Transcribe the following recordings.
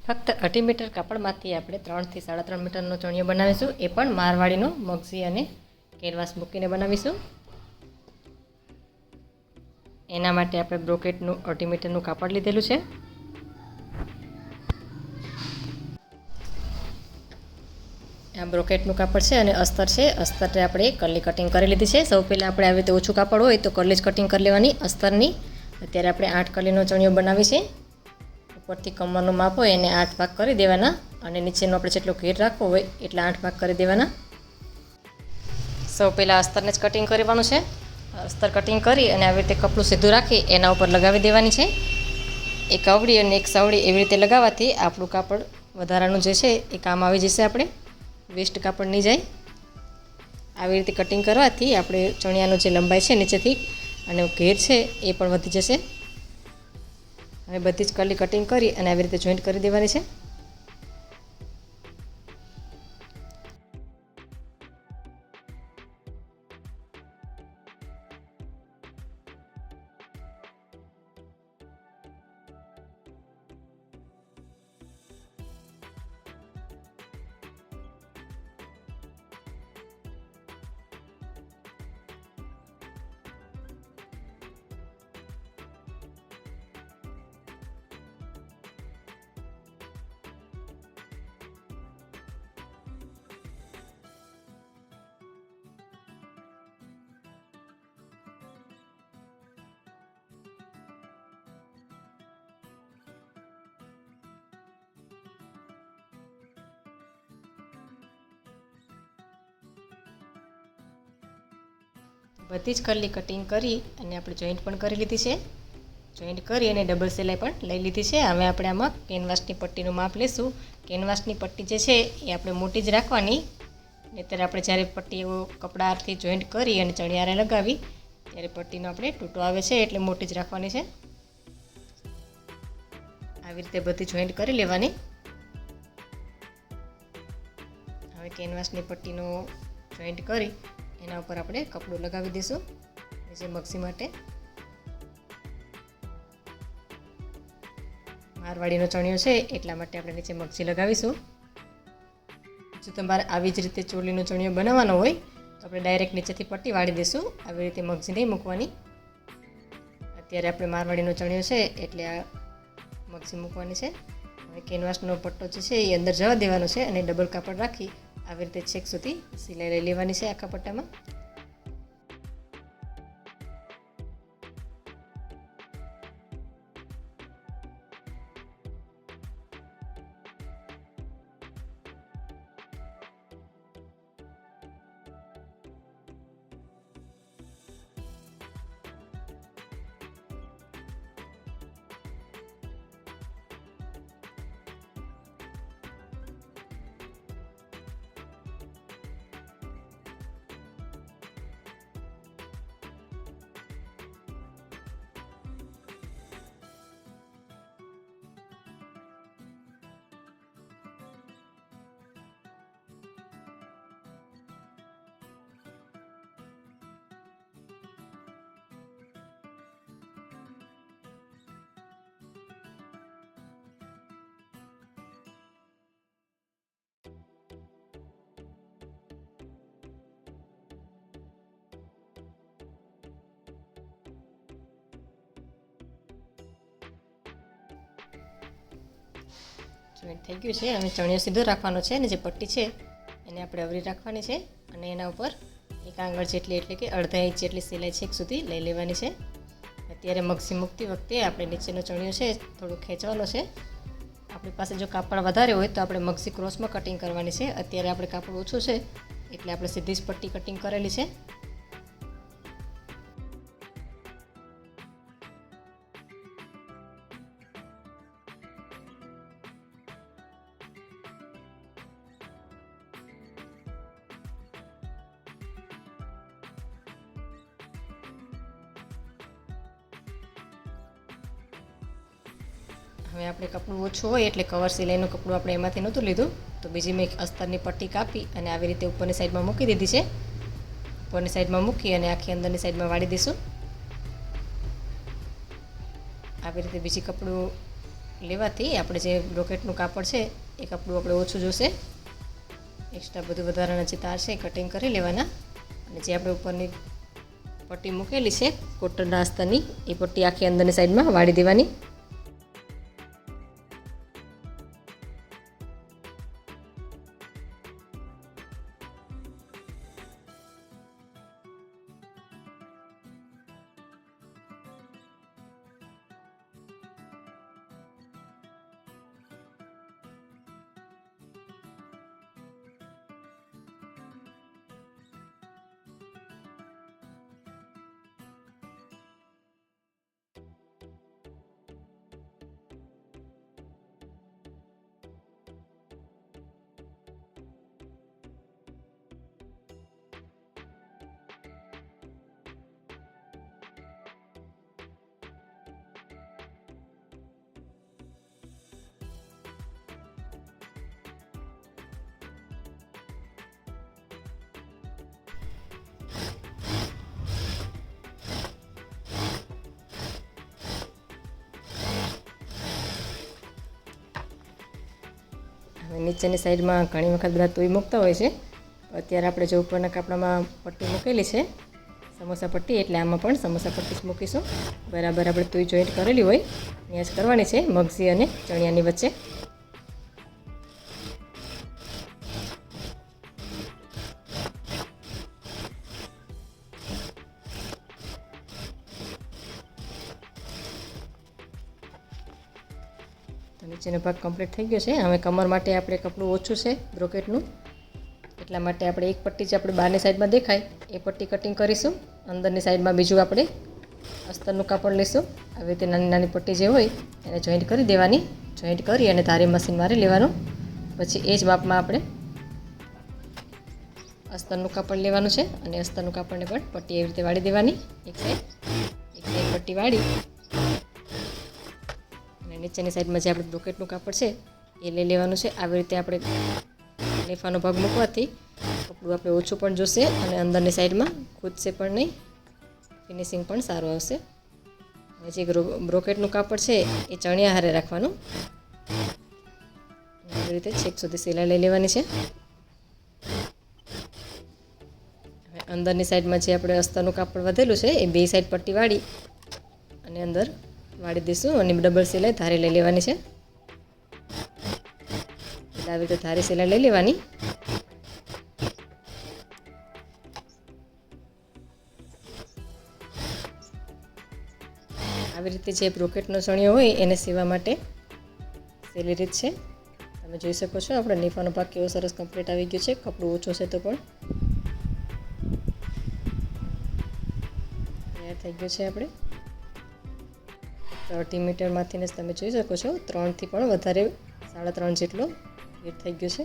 ફક્ત 2.5 મીટર કાપડમાંથી આપણે 3 થી 3.5 મીટરનો ચણિયો બનાવીશું. એ પણ મારવાડીનો મગઝી અને કેનવાસ મૂકીને બનાવીશું. એના માટે આપણે બ્રોકેટનું 2.5 મીટરનું કાપડ લીધેલું છે. આ બ્રોકેટનું કાપડ છે અને અસ્તર છે. અસ્તરને આપણે કરલી કટિંગ કરી લીધી છે. સૌ પહેલાં આપણે આવી રીતે ઓછું કાપડ હોય તો કરલી જ કટિંગ કરી લેવાની અસ્તરની. અત્યારે આપણે 8 કરલીનો ચણિયો બનાવી છે. ઉપરથી કમરનું માપ હોય એને 8 ભાગ કરી દેવાના અને નીચેનો આપણે જેટલો ઘેર રાખવો હોય એટલા 8 ભાગ કરી દેવાના. સૌ પહેલાં અસ્તરને જ કટિંગ કરવાનું છે. અસ્તર કટિંગ કરી અને આવી રીતે કપડું સીધું રાખી એના ઉપર લગાવી દેવાની છે. એક અવળી અને એક સાવળી એવી રીતે લગાવવાથી આપણું કાપડ વધારાનું જે છે એ કામ આવી જશે. આપણે વેસ્ટ કાપડ નહીં જાય. આવી રીતે કટિંગ કરવાથી આપણે ચણિયાનું જે લંબાઈ છે નીચેથી અને ઘેર છે એ પણ વધી જશે. હવે બધી જ કરલી કટિંગ કરી અને આવી રીતે જોઈન્ટ કરી દેવાની છે. બધી જ કરલી કટિંગ કરી અને આપણે જોઈન્ટ પણ કરી લીધી છે. જોઈન્ટ કરી અને ડબલ સિલાઈ પણ લઈ લીધી છે. હવે આપણે આમાં કેનવાસની પટ્ટીનું માપ લઈશું. કેનવાસની પટ્ટી જે છે એ આપણે મોટી જ રાખવાની. નહીંતર આપણે જ્યારે પટ્ટીઓ કપડાથી જોઈન્ટ કરી અને ચણિયારે લગાવી ત્યારે પટ્ટીનો આપણે તૂટો આવે છે એટલે મોટી જ રાખવાની છે. આવી રીતે બધી જોઈન્ટ કરી લેવાની. હવે કેનવાસની પટ્ટીનો જોઈન્ટ કરી એના ઉપર આપણે કપડું લગાવી દઈશું જે મગઝી માટે. મારવાડીનો ચણિયો છે એટલા માટે આપણે નીચે મગઝી લગાવીશું. જો તમારે આવી જ રીતે ચોલીનો ચણિયો બનાવવાનો હોય તો આપણે ડાયરેક્ટ નીચેથી પટ્ટી વાળી દઈશું. આવી રીતે મગઝી નહીં મૂકવાની. અત્યારે આપણે મારવાડીનો ચણિયો છે એટલે આ મગઝી મૂકવાની છે. હવે કેનવાસનો પટ્ટો જે છે એ અંદર જવા દેવાનો છે અને ડબલ કાપડ રાખી આવી રીતે છેક સુધી સિલાઈ લઈ લેવાની છે આખા પટ્ટામાં. જોઈન્ટ થઈ ગયું છે. હવે ચણિયો સીધો રાખવાનો છે અને જે પટ્ટી છે એને આપણે અવરી રાખવાની છે અને એના ઉપર એક આંગળ જેટલી એટલે કે અડધા ઇંચ જેટલી સિલાઈ છેક સુધી લઈ લેવાની છે. અત્યારે મગઝી મૂકતી વખતે આપણે નીચેનો ચણિયો છે થોડું ખેંચવાનો છે. આપણી પાસે જો કાપડ વધારે હોય તો આપણે મગઝી ક્રોસમાં કટિંગ કરવાની છે. અત્યારે આપણે કાપડ ઓછું છે એટલે આપણે સીધી જ પટ્ટી કટિંગ કરેલી છે. હવે આપણે કપડું ઓછું હોય એટલે કવર સિલાઈનું કપડું આપણે એમાંથી નહોતું લીધું તો બીજી મેં એક અસ્તરની પટ્ટી કાપી અને આવી રીતે ઉપરની સાઈડમાં મૂકી દીધી છે. ઉપરની સાઈડમાં મૂકી અને આખી અંદરની સાઈડમાં વાળી દઈશું. આવી રીતે બીજી કપડું લેવાથી આપણે જે બ્રોકેટનું કાપડ છે એ કપડું આપણે ઓછું જોશે. એક્સ્ટ્રા બધું વધારાના જે તાર છે એ કટિંગ કરી લેવાના. અને જે આપણે ઉપરની પટ્ટી મૂકેલી છે કોટનના અસ્તરની, એ પટ્ટી આખી અંદરની સાઈડમાં વાળી દેવાની. નીચેની સાઈડમાં ઘણી વખત બધા તોય મૂકતા હોય છે. અત્યારે આપણે જે ઉપરના કાપડામાં પટ્ટી મૂકેલી છે સમોસા પટ્ટી, એટલે આમાં પણ સમોસા પટ્ટી જ મૂકીશું. બરાબર આપણે તોય જોઈન્ટ કરેલી હોય ત્યાં જ કરવાની છે મગજી અને ચણિયાની વચ્ચે. તો નીચેનો ભાગ કમ્પ્લીટ થઈ ગયો છે. હવે કમર માટે આપણે કપડું ઓછું છે બ્રોકેટનું, એટલા માટે આપણે એક પટ્ટી જે આપણે બહારની સાઈડમાં દેખાય એ પટ્ટી કટિંગ કરીશું. અંદરની સાઈડમાં બીજું આપણે અસ્તરનું કાપડ લઈશું. આવી રીતે નાની નાની પટ્ટી જે હોય એને જોઈન્ટ કરી દેવાની. જોઈન્ટ કરી અને ધારી મશીન મારી લેવાનું. પછી એ જ માપમાં આપણે અસ્તરનું કાપડ લેવાનું છે અને અસ્તરનું કાપડને પણ પટ્ટી એવી રીતે વાળી દેવાની. એક સાઈડ પટ્ટી વાળી અને નીચેની સાઈડમાં જે આપણે બ્રોકેટનું કાપડ છે એ લઈ લેવાનું છે. આવી રીતે આપણે લેફાનો ભાગ મૂકવાથી કપડું આપણે ઓછું પણ જોશે અને અંદરની સાઈડમાં ખૂદશે પણ નહીં, ફિનિશિંગ પણ સારું આવશે. હવે જે બ્રોકેટનું કાપડ છે એ ચણિયા હારે રાખવાનું. આવી રીતે છેક સુધી સિલાઈ લઈ લેવાની છે. હવે અંદરની સાઈડમાં જે આપણે અસ્તરનું કાપડ વધેલું છે એ બે સાઈડ પટ્ટી વાળી અને અંદર વાળી દઈશું અને ડબલ સિલાઈ ધારી લઈ લેવાની છે. આવી રીતે ધારી સિલાઈ લઈ લેવાની. આવી રીતે જે બ્રોકેટનો ચણિયો હોય એને સીવવા માટે સહેલી રીત છે. તમે જોઈ શકો છો આપણે નીફાનો ભાગ કેવો સરસ કમ્પ્લીટ આવી ગયો છે. કપડું ઓછું છે તો પણ તૈયાર થઈ ગયું છે. આપણે 30 મીટરમાંથી જ તમે જોઈ શકો છો 3થી પણ વધારે 3.5 જેટલો વેટ થઈ ગયો છે.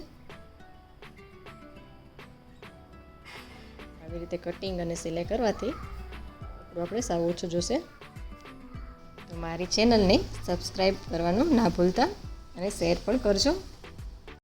આવી રીતે કટિંગ અને સિલાઈ કરવાથી કપડું આપણે સાવ ઓછું જોશે. તો મારી ચેનલને સબસ્ક્રાઈબ કરવાનું ના ભૂલતા અને શેર પણ કરજો.